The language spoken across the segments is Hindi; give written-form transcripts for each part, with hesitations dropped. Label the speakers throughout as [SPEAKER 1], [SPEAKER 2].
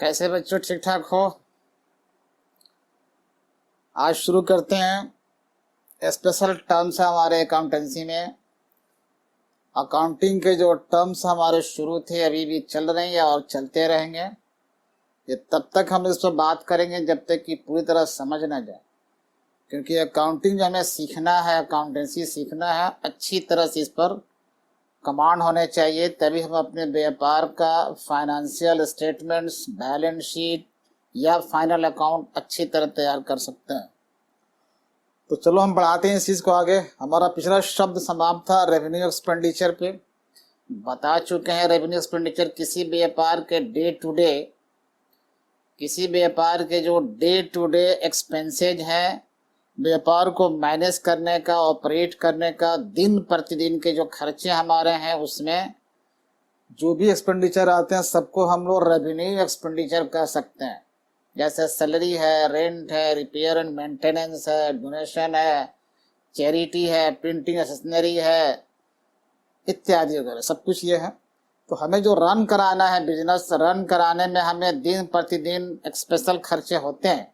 [SPEAKER 1] कैसे बच्चों, ठीक ठाक हो? आज शुरू करते हैं स्पेशल टर्म्स है हमारे अकाउंटेंसी में। अकाउंटिंग के जो टर्म्स हमारे शुरू थे अभी भी चल रहे हैं और चलते रहेंगे। ये तब तक हम इस पर बात करेंगे जब तक कि पूरी तरह समझ ना जाए, क्योंकि अकाउंटिंग जो हमें सीखना है, अकाउंटेंसी सीखना है, अच्छी तरह से इस पर कमांड होने चाहिए, तभी हम अपने व्यापार का फाइनेंशियल स्टेटमेंट्स, बैलेंस शीट या फाइनल अकाउंट अच्छी तरह तैयार कर सकते हैं। तो चलो हम बढ़ाते हैं इस चीज़ को आगे। हमारा पिछला शब्द समाप्त था रेवेन्यू एक्सपेंडिचर पे। बता चुके हैं रेवेन्यू एक्सपेंडिचर किसी व्यापार के जो डे टू डे एक्सपेंसेज हैं, व्यापार को मैनेज करने का, ऑपरेट करने का, दिन प्रतिदिन के जो खर्चे हमारे हैं उसमें जो भी एक्सपेंडिचर आते हैं सबको हम लोग रेवेन्यू एक्सपेंडिचर कह सकते हैं। जैसे सैलरी है, रेंट है, रिपेयर एंड मेंटेनेंस है, डोनेशन है, चैरिटी है, प्रिंटिंग स्टेशनरी है, इत्यादि वगैरह सब कुछ ये है। तो हमें जो रन कराना है, बिजनेस रन कराने में हमें दिन प्रतिदिन स्पेशल खर्चे होते हैं,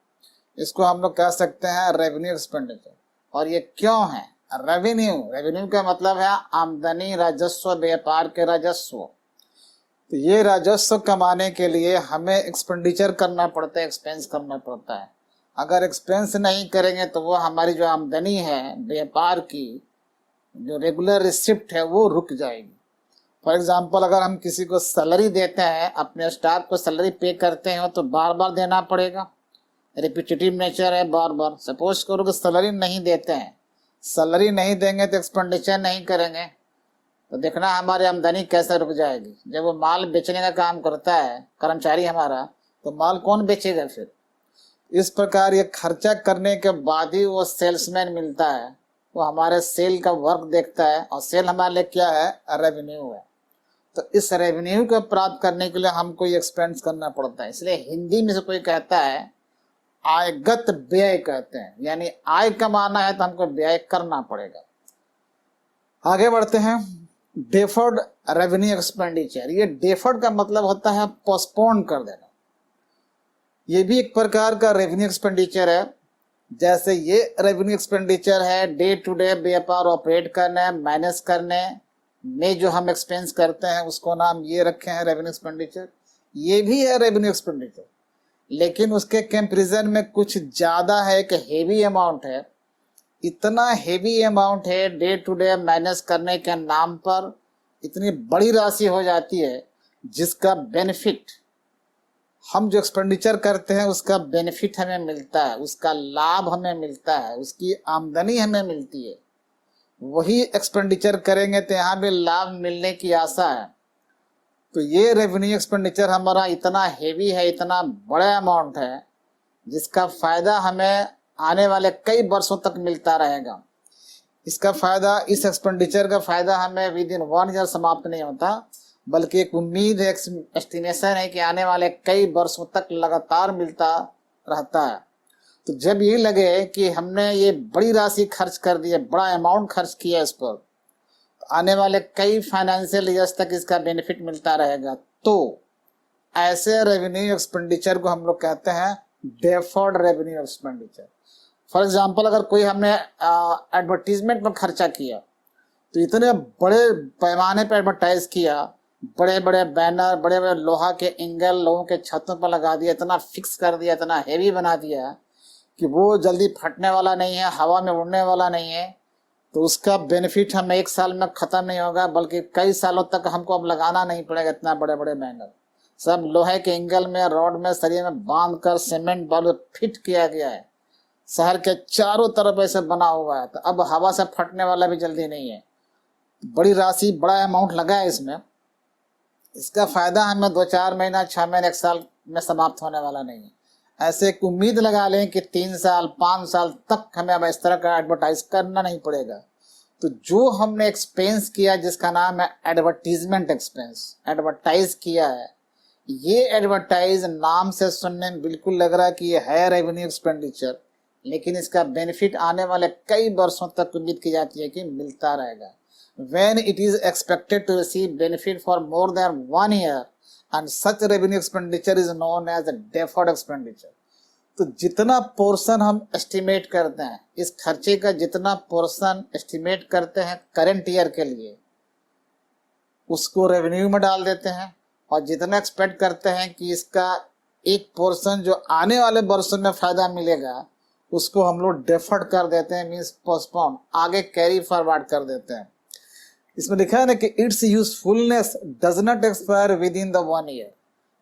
[SPEAKER 1] इसको हम लोग कह सकते हैं रेवेन्यू एक्सपेंडिचर। और ये क्यों है? रेवेन्यू का मतलब है आमदनी, राजस्व, व्यापार के राजस्व। तो ये राजस्व कमाने के लिए हमें एक्सपेंडिचर करना पड़ता है, एक्सपेंस करना पड़ता है। अगर एक्सपेंस नहीं करेंगे तो वो हमारी जो आमदनी है व्यापार की, जो रेगुलर रिसिप्ट है, वो रुक जाएगी। फॉर एग्जाम्पल, अगर हम किसी को सैलरी देते हैं, अपने स्टाफ को सैलरी पे करते हैं तो बार बार देना पड़ेगा, रिपीटेटिव नेचर है, बार बार। सपोज करो कि सैलरी नहीं देते हैं, सैलरी नहीं देंगे तो एक्सपेंडिचर नहीं करेंगे, तो देखना हमारी आमदनी कैसे रुक जाएगी। जब वो माल बेचने का काम करता है कर्मचारी हमारा, तो माल कौन बेचेगा फिर? इस प्रकार ये खर्चा करने के बाद ही वो सेल्समैन मिलता है, वो हमारे सेल का वर्क देखता है, और सेल हमारे लिए क्या है? रेवेन्यू है। तो इस रेवेन्यू को प्राप्त करने के लिए हमको ये एक्सपेंस करना पड़ता है। इसलिए हिंदी में से कोई कहता है आयगत व्यय कहते हैं, यानी आय कमाना है तो हमको व्यय करना पड़ेगा। आगे बढ़ते हैं। Deferred revenue expenditure. ये डेफर्ड का मतलब होता है पोस्टपोन कर देना। ये भी एक प्रकार का रेवेन्यू एक्सपेंडिचर है। जैसे ये रेवेन्यू एक्सपेंडिचर है डे टू डे व्यापार ऑपरेट करने, मैनेज करने में जो हम एक्सपेंस करते हैं उसको नाम ये रखे हैं रेवेन्यू एक्सपेंडिचर। ये भी है रेवेन्यू एक्सपेंडिचर, लेकिन उसके कंपैरिजन में कुछ ज़्यादा है, एक हेवी अमाउंट है। इतना हेवी अमाउंट है, डे टू डे मैनेज करने के नाम पर इतनी बड़ी राशि हो जाती है, जिसका बेनिफिट हम जो एक्सपेंडिचर करते हैं उसका बेनिफिट हमें मिलता है, उसका लाभ हमें मिलता है, उसकी आमदनी हमें मिलती है। वही एक्सपेंडिचर करेंगे तो यहाँ भी लाभ मिलने की आशा है। तो ये रेवेन्यू एक्सपेंडिचर हमारा इतना हेवी है, इतना बड़ा अमाउंट है, जिसका फायदा हमें आने वाले कई वर्षों तक मिलता रहेगा। इसका फायदा, इस एक्सपेंडिचर का फायदा हमें विद इन 1 ईयर समाप्त नहीं होता, बल्कि एक उम्मीद है, एस्टिमेशन है कि आने वाले कई वर्षों तक लगातार मिलता रहता है। तो जब ये लगे कि हमने ये बड़ी राशि खर्च कर दी है, बड़ा अमाउंट खर्च किया इस पर, तो आने वाले कई फाइनेंशियल ईयर्स तक इसका बेनिफिट मिलता रहेगा। तो ऐसे रेवेन्यू एक्सपेंडिचर को हम लोग कहते हैं deferred revenue expenditure. For example, अगर कोई हमने एडवर्टीजमेंट में खर्चा किया, तो इतने बड़े पैमाने पर एडवर्टाइज किया, बड़े बड़े बैनर, बड़े बड़े लोहा के एंगल लोगों के छतों पर लगा दिया, इतना फिक्स कर दिया, इतना हेवी बना दिया कि वो जल्दी फटने वाला नहीं है, हवा में उड़ने वाला नहीं है, तो उसका बेनिफिट हमें 1 साल में ख़त्म नहीं होगा, बल्कि कई सालों तक हमको अब लगाना नहीं पड़ेगा। इतना बड़े बड़े बैनर सब लोहे के एंगल में, रॉड में, सरिये में बांध कर सीमेंट बालू फिट किया गया है, शहर के चारों तरफ ऐसे बना हुआ है, तो अब हवा से फटने वाला भी जल्दी नहीं है। बड़ी राशि, बड़ा अमाउंट लगा है इसमें, इसका फायदा हमें 2-4 महीना, 6 महीने, 1 साल में समाप्त होने वाला नहीं है। ऐसे एक उम्मीद लगा लें कि 3 साल, 5 साल तक हमें अब इस तरह का एडवर्टाइज करना नहीं पड़ेगा। तो जो हमने एक्सपेंस किया, जिसका नाम है एडवर्टीजमेंट एक्सपेंस, एडवर्टाइज किया है, ये एडवर्टाइज नाम से सुनने में बिल्कुल लग रहा है कि ये है रेवेन्यू एक्सपेंडिचर, लेकिन इसका बेनिफिट आने वाले कई वर्षों तक उम्मीद की जाती है कि मिलता रहेगा। When it is expected to receive benefit for more than 1 year, and such revenue expenditure is known as deferred expenditure. तो जितना पोर्शन हम एस्टिमेट करते हैं, इस खर्चे का जितना पोर्शन एस्टिमेट करते हैं करंट ईयर के लिए, उसको रेवेन्यू में डाल देते हैं, और जितना एक्सपेक्ट करते हैं कि इसका एक पोर्शन जो आने वाले वर्षों में फायदा मिलेगा, उसको हम लोग डेफर्ड कर देते हैं, मीन्स पोस्टपोन, आगे कैरी फॉरवर्ड कर देते हैं। इसमें लिखा है ना कि it's usefulness does not expire with in the 1 year.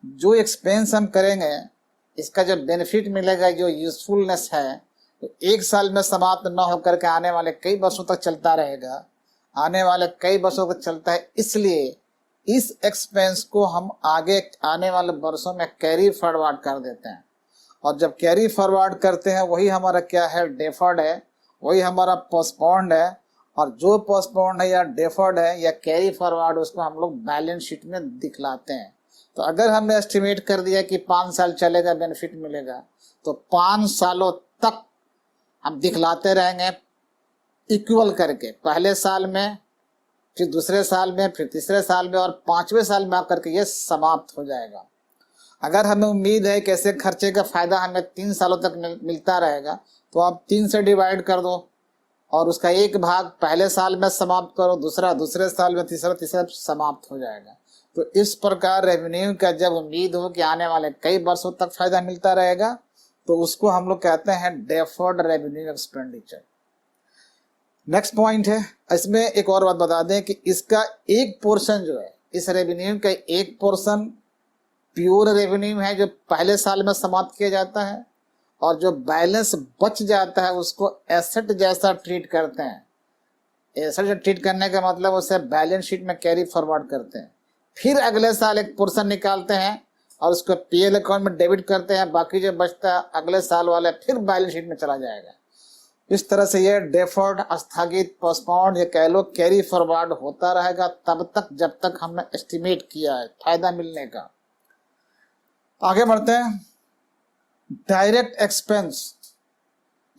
[SPEAKER 1] जो एक्सपेंस हम करेंगे, इसका जो बेनिफिट मिलेगा, जो यूजफुलनेस है, तो 1 साल में समाप्त न होकर के आने वाले कई वर्षों तक चलता रहेगा, आने वाले कई वर्षों तक चलता है। इसलिए इस एक्सपेंस को हम आगे आने वाले वर्षों में कैरी फॉरवर्ड कर देते हैं, और जब कैरी फॉरवर्ड करते हैं वही हमारा क्या है, डेफर्ड है, वही हमारा पोस्टपोन्ड है। और जो पोस्टपोन्ड है या डेफर्ड है या कैरी फॉरवर्ड, उसको हम लोग बैलेंस शीट में दिखलाते हैं। तो अगर हमने एस्टिमेट कर दिया कि 5 साल चलेगा, बेनिफिट मिलेगा, तो 5 सालों तक हम दिखलाते रहेंगे इक्वल करके, पहले साल में, फिर दूसरे साल में, फिर तीसरे साल में, और 5वें साल में आकर के ये समाप्त हो जाएगा। अगर हमें उम्मीद है कि ऐसे खर्चे का फायदा हमें 3 सालों तक मिलता रहेगा, तो आप 3 से डिवाइड कर दो, और उसका एक भाग पहले साल में समाप्त करो, दूसरा दूसरे साल में, तीसरा समाप्त हो जाएगा। तो इस प्रकार रेवेन्यू का जब उम्मीद हो कि आने वाले कई वर्षों तक फायदा मिलता रहेगा, तो उसको हम लोग कहते हैं deferred revenue expenditure. Next point है, इसमें एक और बात बता दें कि इसका एक पोर्शन जो है, इस रेवेन्यू का एक पोर्शन प्योर रेवेन्यू है जो पहले साल में समाप्त किया जाता है, और जो बैलेंस बच जाता है उसको एसेट जैसा ट्रीट करते हैं। एसेट ट्रीट करने का मतलब उसे बैलेंस शीट में कैरी फॉरवर्ड करते हैं। फिर अगले साल एक पोर्शन निकालते हैं और उसको पीएल अकाउंट में डेबिट करते हैं, बाकी जो बचता है अगले साल वाले फिर बैलेंस शीट में चला जाएगा। इस तरह से ये डेफर्ड, स्थगित, पोस्टपोन्ड, ये कह लो कैरी फॉरवर्ड होता रहेगा तब तक जब तक हमने एस्टिमेट किया है फायदा मिलने का। आगे बढ़ते हैं, डायरेक्ट एक्सपेंस,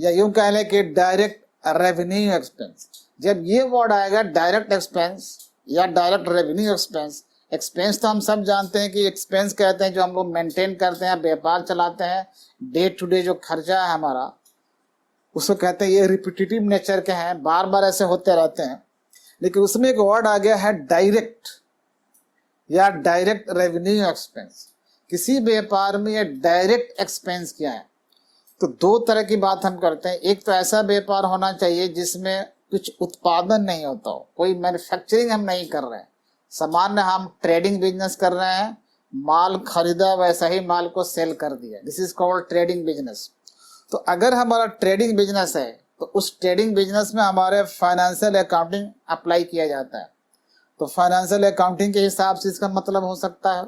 [SPEAKER 1] या यूं कह लें कि डायरेक्ट रेवेन्यू एक्सपेंस। जब ये वर्ड आएगा डायरेक्ट एक्सपेंस या डायरेक्ट रेवेन्यू एक्सपेंस, एक्सपेंस तो हम सब जानते हैं कि एक्सपेंस कहते हैं जो हम लोग मेंटेन करते हैं, व्यापार चलाते हैं, डे टू डे जो खर्चा है हमारा, उसको कहते हैं ये रिपीटेटिव नेचर के हैं, बार बार ऐसे होते रहते हैं। लेकिन उसमें एक वर्ड आ गया है डायरेक्ट या डायरेक्ट रेवेन्यू एक्सपेंस। किसी व्यापार में ये डायरेक्ट एक्सपेंस क्या है, तो 2 तरह की बात हम करते हैं। एक तो ऐसा व्यापार होना चाहिए जिसमें कुछ उत्पादन नहीं होता हो, कोई मैन्युफैक्चरिंग हम नहीं कर रहे हैं, सामान्य हम ट्रेडिंग बिजनेस कर रहे हैं, माल खरीदा वैसा ही माल को सेल कर दिया, this is called trading business. तो अगर हमारा ट्रेडिंग बिजनेस है तो उस ट्रेडिंग बिजनेस में हमारे फाइनेंशियल अकाउंटिंग अप्लाई किया जाता है, तो फाइनेंशियल अकाउंटिंग के हिसाब से इसका मतलब हो सकता है।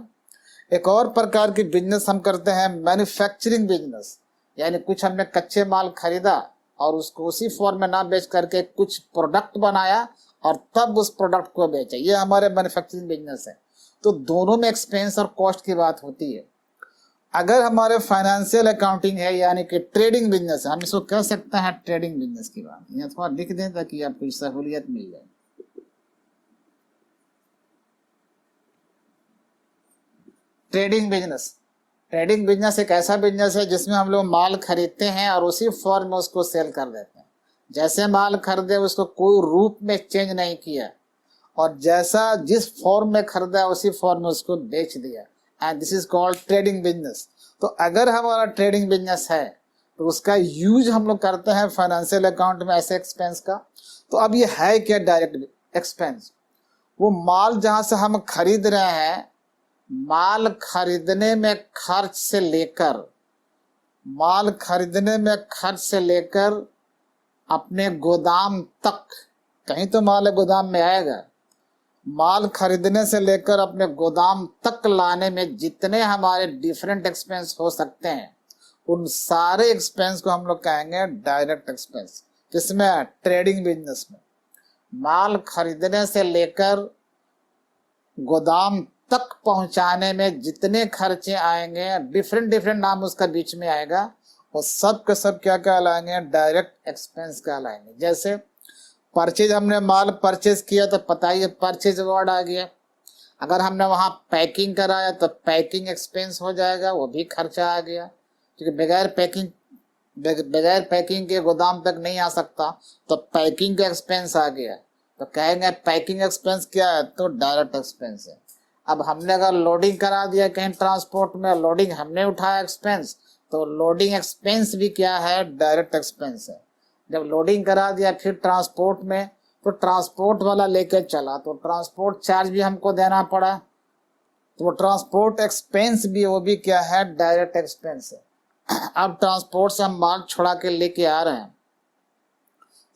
[SPEAKER 1] एक और प्रकार की बिजनेस हम करते हैं मैन्युफैक्चरिंग बिजनेस, यानी कुछ हमने कच्चे माल खरीदा और उसको उसी फॉर्म में ना बेच करके कुछ प्रोडक्ट बनाया और तब उस प्रोडक्ट को बेचा, ये हमारे मैन्युफैक्चरिंग बिजनेस है। तो दोनों में एक्सपेंस और कॉस्ट की बात होती है। अगर हमारे फाइनेंशियल अकाउंटिंग है यानी कि ट्रेडिंग बिजनेस है, हम इसको कह सकते हैं ट्रेडिंग बिजनेस की बात। यहाँ थोड़ा लिख दें ताकि आपको सहूलियत मिल जाए। ट्रेडिंग बिजनेस, ट्रेडिंग बिजनेस एक ऐसा बिजनेस है जिसमें हम लोग माल खरीदते हैं और उसी फॉर्म में उसको सेल कर देते हैं। जैसे माल खरीदे उसको कोई रूप में चेंज नहीं किया, और जैसा जिस फॉर्म में खरीदा उसी फॉर्म में उसको बेच दिया, and this is called trading business. तो अगर हमारा ट्रेडिंग बिजनेस है तो उसका यूज हम लोग करते हैं फाइनेंशियल अकाउंट में ऐसे एक्सपेंस का। तो अब ये है क्या डायरेक्ट एक्सपेंस, वो माल जहां से हम खरीद रहे हैं, माल खरीदने में खर्च से लेकर, माल खरीदने में खर्च से लेकर अपने गोदाम तक, कहीं तो माल गोदाम में आएगा, माल खरीदने से लेकर अपने गोदाम तक लाने में जितने हमारे डिफरेंट एक्सपेंस हो सकते हैं, उन सारे एक्सपेंस को हम लोग कहेंगे डायरेक्ट एक्सपेंस। किसमें? ट्रेडिंग बिजनेस में। माल खरीदने से लेकर गोदाम तक पहुंचाने में जितने खर्चे आएंगे, डिफरेंट डिफरेंट नाम उसका बीच में आएगा, वो सब के सब क्या कहलाएंगे? डायरेक्ट एक्सपेंस कहलाएंगे। जैसे परचेज, हमने माल परचेज किया तो पता ही है परचेज वर्ड आ गया। अगर हमने वहाँ पैकिंग कराया तो पैकिंग एक्सपेंस हो जाएगा, वो भी खर्चा आ गया, क्योंकि बगैर पैकिंग के गोदाम तक नहीं आ सकता, तो पैकिंग का एक्सपेंस आ गया। तो कहेंगे पैकिंग एक्सपेंस क्या है, तो डायरेक्ट एक्सपेंस है। अब हमने अगर लोडिंग करा दिया कहीं ट्रांसपोर्ट में, लोडिंग हमने उठाया एक्सपेंस, तो लोडिंग एक्सपेंस भी क्या है, डायरेक्ट एक्सपेंस है। जब लोडिंग करा दिया फिर ट्रांसपोर्ट में, तो ट्रांसपोर्ट वाला लेकर चला तो ट्रांसपोर्ट चार्ज भी हमको देना पड़ा, तो वो ट्रांसपोर्ट एक्सपेंस भी, वो भी क्या है, डायरेक्ट एक्सपेंस है। अब ट्रांसपोर्ट से हम माल छुड़ा के लेके आ रहे हैं,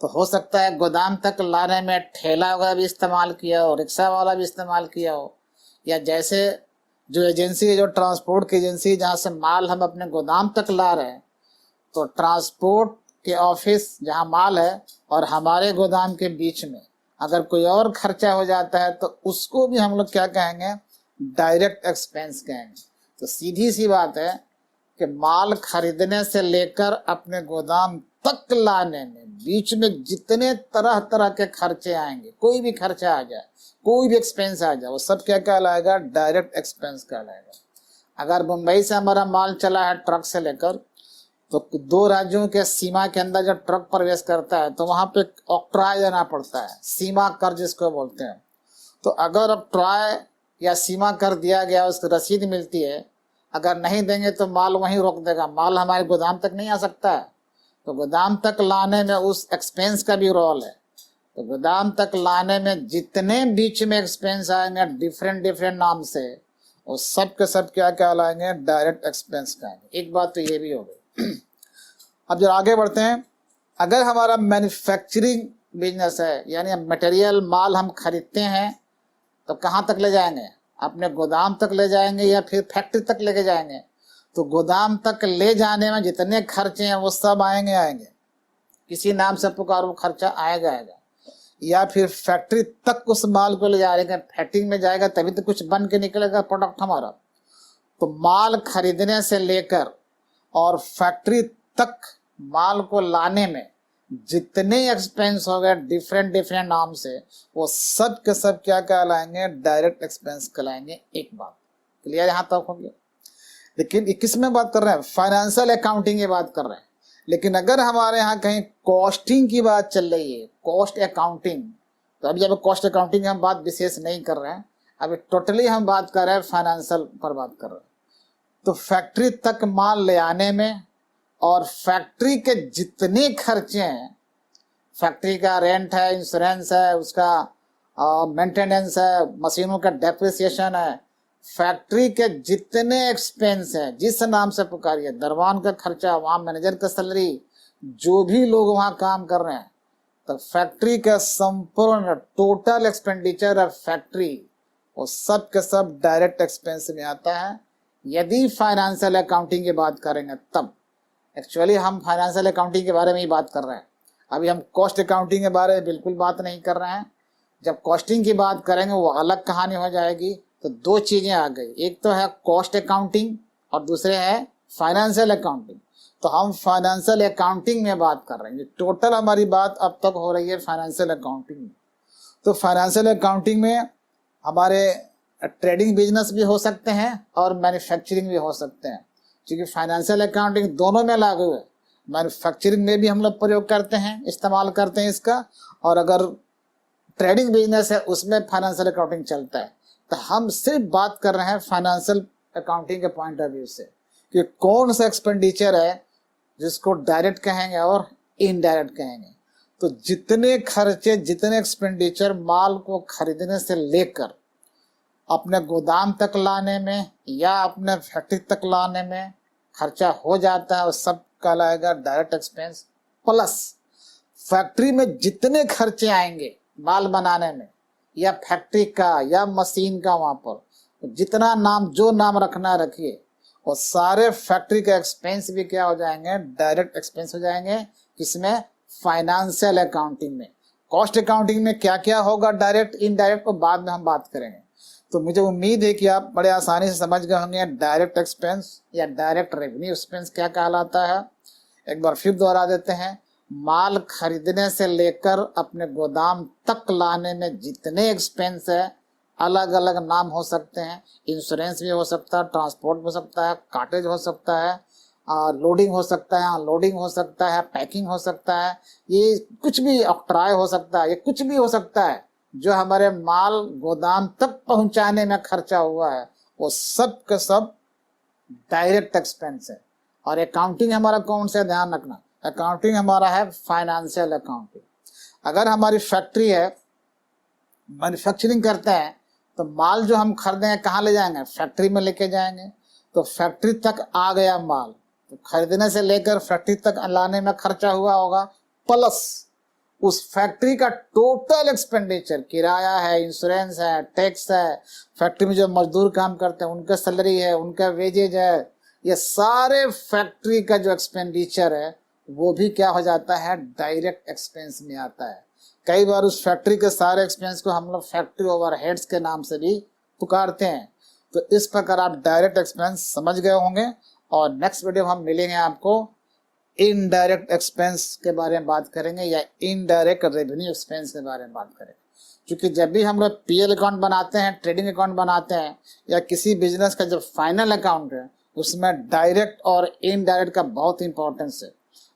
[SPEAKER 1] तो हो सकता है गोदाम तक लाने में ठेला वगैरह भी इस्तेमाल किया हो, रिक्शा वाला भी इस्तेमाल किया हो, या जैसे जो एजेंसी है, जो ट्रांसपोर्ट की एजेंसी जहाँ से माल हम अपने गोदाम तक ला रहे हैं, तो ट्रांसपोर्ट के ऑफिस जहाँ माल है और हमारे गोदाम के बीच में अगर कोई और खर्चा हो जाता है तो उसको भी हम लोग क्या कहेंगे, डायरेक्ट एक्सपेंस कहेंगे। तो सीधी सी बात है कि माल खरीदने से लेकर अपने गोदाम तक लाने में बीच में जितने तरह तरह के खर्चे आएंगे, कोई भी खर्चा आ जाए, कोई भी एक्सपेंस आ जाए, वो सब क्या कहलाएगा, डायरेक्ट एक्सपेंस कहलाएगा। अगर मुंबई से हमारा माल चला है ट्रक से लेकर, तो 2 राज्यों के सीमा के अंदर जब ट्रक प्रवेश करता है तो वहां पे ऑक्ट्राय देना पड़ता है, सीमा कर जिसको बोलते हैं। तो अगर ऑक्ट्राय या सीमा कर दिया गया, उसकी रसीद मिलती है, अगर नहीं देंगे तो माल वहीं रोक देगा, माल हमारे गोदाम तक नहीं आ सकता है। तो गोदाम तक लाने में उस एक्सपेंस का भी रोल है। तो गोदाम तक लाने में जितने बीच में एक्सपेंस आएंगे डिफरेंट डिफरेंट नाम से, वो सब के सब क्या कहलाएंगे, डायरेक्ट एक्सपेंस कहेंगे। एक बात तो ये भी हो गई। अब जब आगे बढ़ते हैं, अगर हमारा मैन्युफैक्चरिंग बिजनेस है, यानी मटेरियल माल हम खरीदते हैं, तो कहाँ तक ले जाएंगे, अपने गोदाम तक ले जाएंगे या फिर फैक्ट्री तक लेके जाएंगे। तो गोदाम तक ले जाने में जितने खर्चे हैं वो सब आएंगे, किसी नाम से पुकारो, खर्चा आएगा। या फिर फैक्ट्री तक उस माल को ले जा रहे हैं, फैक्ट्री में जाएगा तभी तो कुछ बन के निकलेगा प्रोडक्ट हमारा। तो माल खरीदने से लेकर और फैक्ट्री तक माल को लाने में जितने एक्सपेंस हो गए डिफरेंट डिफरेंट नाम से, वो सब के सब क्या कहलाएंगे, डायरेक्ट एक्सपेंस कहलाएंगे। एक बात क्लियर यहाँ तक हो गया। लेकिन किस में बात कर रहे हैं, फाइनेंशियल अकाउंटिंग की बात कर रहे हैं। लेकिन अगर हमारे यहाँ कहीं कॉस्टिंग की बात चल रही है, कॉस्ट अकाउंटिंग, तो अभी जब कॉस्ट अकाउंटिंग हम बात विशेष नहीं कर रहे हैं, अभी टोटली हम बात कर रहे हैं फाइनेंशियल पर बात कर रहे हैं। तो फैक्ट्री तक माल ले आने में और फैक्ट्री के जितने खर्चे हैं, फैक्ट्री का रेंट है, इंश्योरेंस है, उसका मेंटेनेंस है, मशीनों का डेप्रिसिएशन है, फैक्ट्री के जितने एक्सपेंस है, जिस नाम से पुकारिए, दरवान का खर्चा, वहाँ मैनेजर का सैलरी, जो भी लोग वहाँ काम कर रहे हैं, तो फैक्ट्री का संपूर्ण टोटल एक्सपेंडिचर ऑफ फैक्ट्री, वो सब के सब डायरेक्ट एक्सपेंस में आता है। यदि फाइनेंशियल अकाउंटिंग की बात करेंगे तब, एक्चुअली हम फाइनेंशियल अकाउंटिंग के बारे में ही बात कर रहे हैं, अभी हम कॉस्ट अकाउंटिंग के बारे में बिल्कुल बात नहीं कर रहे हैं। जब कॉस्टिंग की बात करेंगे वो अलग कहानी हो जाएगी। तो 2 चीजें आ गई, एक तो है कॉस्ट अकाउंटिंग और दूसरे है फाइनेंशियल अकाउंटिंग। तो हम फाइनेंशियल अकाउंटिंग में बात कर रहे हैं, टोटल हमारी बात अब तक हो रही है फाइनेंशियल अकाउंटिंग में। तो फाइनेंशियल अकाउंटिंग में हमारे ट्रेडिंग बिजनेस भी हो सकते हैं और मैन्युफैक्चरिंग भी हो सकते हैं, क्योंकि फाइनेंशियल अकाउंटिंग दोनों में लागू है। मैन्युफैक्चरिंग में भी हम लोग प्रयोग करते हैं, इस्तेमाल करते हैं इसका, और अगर ट्रेडिंग बिजनेस है उसमें फाइनेंशियल अकाउंटिंग चलता है। तो हम सिर्फ बात कर रहे हैं फाइनेंशियल अकाउंटिंग के पॉइंट ऑफ व्यू से कि कौन सा एक्सपेंडिचर है जिसको डायरेक्ट कहेंगे और इनडायरेक्ट कहेंगे। तो जितने खर्चे, जितने एक्सपेंडिचर माल को खरीदने से लेकर अपने गोदाम तक लाने में या अपने फैक्ट्री तक लाने में खर्चा हो जाता है, वो सब कहलाएगा डायरेक्ट एक्सपेंस। प्लस फैक्ट्री में जितने खर्चे आएंगे माल बनाने में, या फैक्ट्री का या मशीन का, वहां पर जितना नाम, जो नाम रखना रखिए, वो सारे फैक्ट्री के एक्सपेंस भी क्या हो जाएंगे, डायरेक्ट एक्सपेंस हो जाएंगे। किसमें, फाइनेंशियल अकाउंटिंग में। कॉस्ट अकाउंटिंग में क्या क्या होगा डायरेक्ट इनडायरेक्ट, को बाद में हम बात करेंगे। तो मुझे उम्मीद है कि आप बड़े आसानी से समझ गए होंगे डायरेक्ट एक्सपेंस या डायरेक्ट रेवेन्यू एक्सपेंस क्या कहलाता है। एक बार फिर दोहरा देते हैं, माल खरीदने से लेकर अपने गोदाम तक लाने में जितने एक्सपेंस है अलग अलग नाम हो सकते हैं, इंश्योरेंस भी हो सकता है, ट्रांसपोर्ट हो सकता है, कार्टेज हो सकता है, लोडिंग हो सकता है, अनलोडिंग हो सकता है, पैकिंग हो सकता है, ये कुछ भी, ऑक्ट्राय हो सकता है, ये कुछ भी हो सकता है जो हमारे माल गोदाम तक पहुंचाने में खर्चा हुआ है, वो सब का सब डायरेक्ट एक्सपेंस है। और अकाउंटिंग हमारा कौन सा, ध्यान रखना, अकाउंटिंग हमारा है फाइनेंशियल अकाउंटिंग। अगर हमारी फैक्ट्री है, मैन्युफैक्चरिंग करते हैं, तो माल जो हम खरीदेंगे कहाँ ले जाएंगे, फैक्ट्री में लेके जाएंगे। तो फैक्ट्री तक आ गया माल, तो खरीदने से लेकर फैक्ट्री तक लाने में खर्चा हुआ होगा, प्लस उस फैक्ट्री का टोटल एक्सपेंडिचर, किराया है, इंश्योरेंस है, टैक्स है, फैक्ट्री में जो मजदूर काम करते हैं उनका सैलरी है, उनका वेजेज है, ये सारे फैक्ट्री का जो एक्सपेंडिचर है वो भी क्या हो जाता है, डायरेक्ट एक्सपेंस में आता है। कई बार उस फैक्ट्री के सारे एक्सपेंस को हम लोग फैक्ट्री ओवरहेड्स के नाम से भी पुकारते हैं। तो इस प्रकार आप डायरेक्ट एक्सपेंस समझ गए होंगे। और नेक्स्ट वीडियो हम मिलेंगे आपको इनडायरेक्ट एक्सपेंस के बारे में बात करेंगे, या इनडायरेक्ट रेवेन्यू एक्सपेंस के बारे में बात करेंगे। क्योंकि जब भी हम लोग पीएल अकाउंट बनाते हैं, ट्रेडिंग अकाउंट बनाते हैं, या किसी बिजनेस का जो फाइनल अकाउंट है उसमें डायरेक्ट और इनडायरेक्ट का बहुत इंपॉर्टेंस है।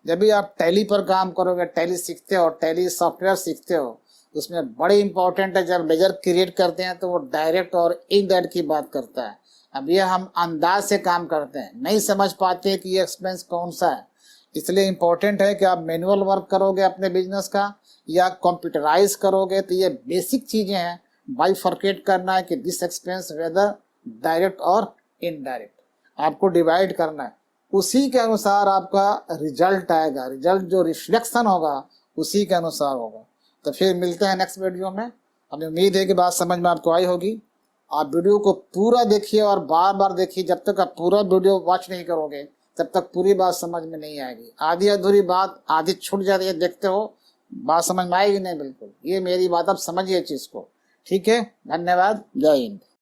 [SPEAKER 1] जब भी आप टैली पर काम करोगे, टैली सीखते हो, टैली सॉफ्टवेयर सीखते हो, उसमें बड़े इंपॉर्टेंट है, जब लेजर क्रिएट करते हैं तो वो डायरेक्ट और इनडायरेक्ट की बात करता है। अब ये हम अंदाज से काम करते हैं, नहीं समझ पाते कि ये एक्सपेंस कौन सा है, इसलिए इंपॉर्टेंट है कि आप मैनुअल वर्क करोगे अपने बिजनेस का या कंप्यूटराइज करोगे, तो ये बेसिक चीजें हैं, बाइफर्केट करना है कि दिस एक्सपेंस वेदर डायरेक्ट और इनडायरेक्ट, आपको डिवाइड करना है, उसी के अनुसार आपका रिजल्ट आएगा, रिजल्ट जो रिफ्लेक्शन होगा उसी के अनुसार होगा। तो फिर मिलते हैं नेक्स्ट वीडियो में। हमें उम्मीद है कि बात समझ में आपको आई होगी। आप वीडियो को पूरा देखिए और बार बार देखिए, जब तक आप पूरा वीडियो वॉच नहीं करोगे तब तक पूरी बात समझ में नहीं आएगी। आधी अधूरी बात, आधी छूट जाती है, देखते हो बात समझ में आएगी नहीं, बिल्कुल। ये मेरी बात, आप समझिए चीज को, ठीक है। धन्यवाद, जय हिंद।